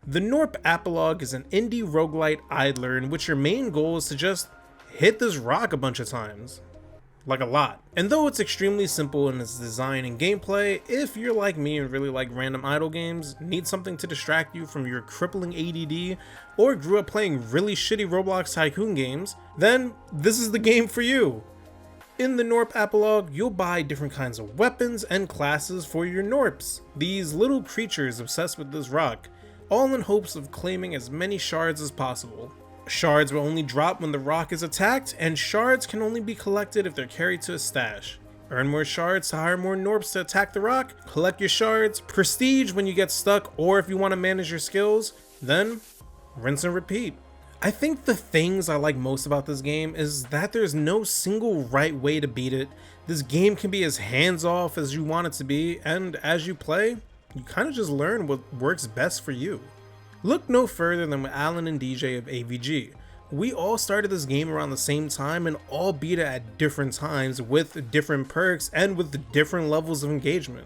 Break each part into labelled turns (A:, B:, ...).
A: The Gnorp Apologue is an indie roguelite idler in which your main goal is to just hit this rock a bunch of times. Like a lot. And though it's extremely simple in its design and gameplay, if you're like me and really like random idle games, need something to distract you from your crippling ADD, or grew up playing really shitty Roblox Tycoon games, then this is the game for you. In the Gnorp Apologue, you'll buy different kinds of weapons and classes for your Gnorps, these little creatures obsessed with this rock, all in hopes of claiming as many shards as possible. Shards will only drop when the rock is attacked, and shards can only be collected if they're carried to a stash. Earn more shards to hire more Gnorps to attack the rock, collect your shards, prestige when you get stuck or if you want to manage your skills, then rinse and repeat. I think the things I like most about this game is that there's no single right way to beat it. This game can be as hands-off as you want it to be, and as you play, you kind of just learn what works best for you. Look no further than with Alan and DJ of AVG. We all started this game around the same time and all beat it at different times with different perks and with different levels of engagement.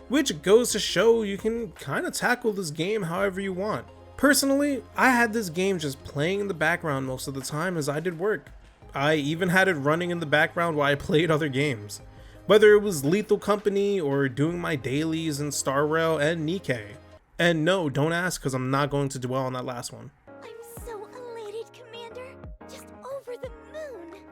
A: Which goes to show you can kind of tackle this game however you want. Personally, I had this game just playing in the background most of the time as I did work. I even had it running in the background while I played other games. Whether it was Lethal Company or doing my dailies in Star Rail and Nikkei. And no, don't ask because I'm not going to dwell on that last one.
B: I'm so elated, Commander. Just over the moon.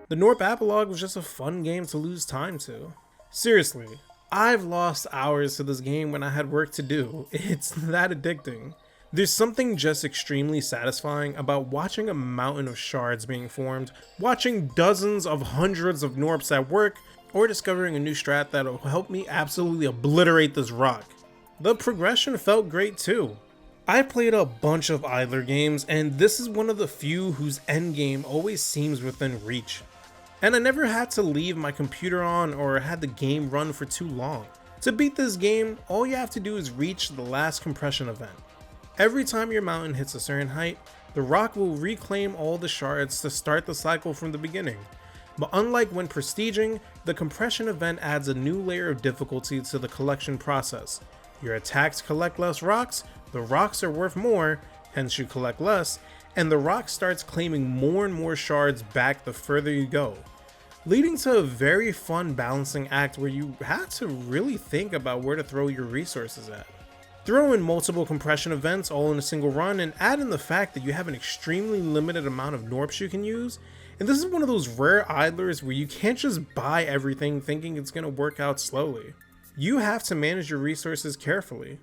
A: The Gnorp Apologue was just a fun game to lose time to. Seriously, I've lost hours to this game when I had work to do. It's that addicting. There's something just extremely satisfying about watching a mountain of shards being formed, watching dozens of hundreds of Gnorps at work, or discovering a new strat that'll help me absolutely obliterate this rock. The progression felt great too. I played a bunch of idler games, and this is one of the few whose endgame always seems within reach. And I never had to leave my computer on or had the game run for too long. To beat this game, all you have to do is reach the last compression event. Every time your mountain hits a certain height, the rock will reclaim all the shards to start the cycle from the beginning. But unlike when prestiging, the compression event adds a new layer of difficulty to the collection process. Your attacks collect less rocks, the rocks are worth more, hence you collect less, and the rock starts claiming more and more shards back the further you go, leading to a very fun balancing act where you have to really think about where to throw your resources at. Throw in multiple compression events all in a single run and add in the fact that you have an extremely limited amount of Gnorps you can use, and this is one of those rare idlers where you can't just buy everything thinking it's going to work out slowly. You have to manage your resources carefully,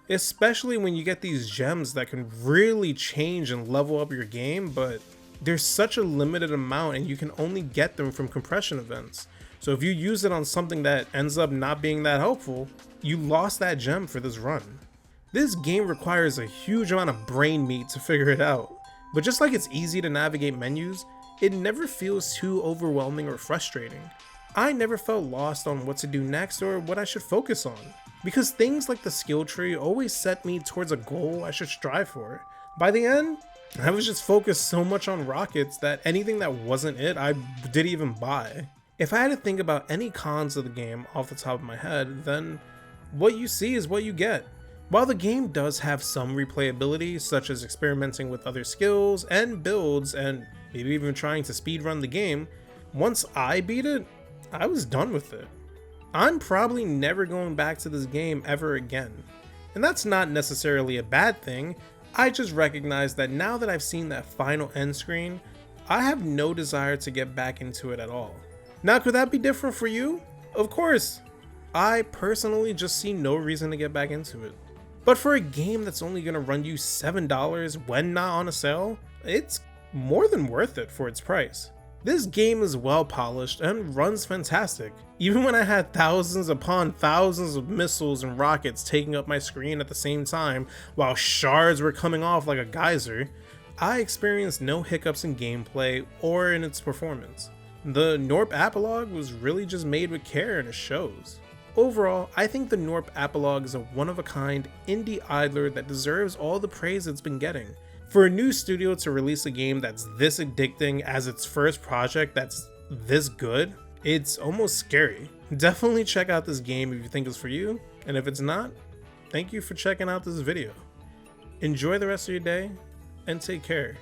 A: especially when you get these gems that can really change and level up your game, but there's such a limited amount and you can only get them from compression events. So if you use it on something that ends up not being that helpful, you lost that gem for this run. This game requires a huge amount of brain meat to figure it out, but just like it's easy to navigate menus, it never feels too overwhelming or frustrating. I never felt lost on what to do next or what I should focus on, because things like the skill tree always set me towards a goal I should strive for. By the end, I was just focused so much on rockets that anything that wasn't it, I didn't even buy. If I had to think about any cons of the game off the top of my head, then what you see is what you get. While the game does have some replayability, such as experimenting with other skills and builds and maybe even trying to speedrun the game, once I beat it, I was done with it. I'm probably never going back to this game ever again. And that's not necessarily a bad thing, I just recognize that now that I've seen that final end screen, I have no desire to get back into it at all. Now, could that be different for you? Of course. I personally just see no reason to get back into it. But for a game that's only going to run you $7 when not on a sale, it's more than worth it for its price. This game is well polished and runs fantastic. Even when I had thousands upon thousands of missiles and rockets taking up my screen at the same time while shards were coming off like a geyser, I experienced no hiccups in gameplay or in its performance. The Gnorp Apologue was really just made with care and it shows. Overall, I think the Gnorp Apologue is a one-of-a-kind indie idler that deserves all the praise it's been getting. For a new studio to release a game that's this addicting as its first project that's this good, it's almost scary. Definitely check out this game if you think it's for you, and if it's not, thank you for checking out this video. Enjoy the rest of your day and take care.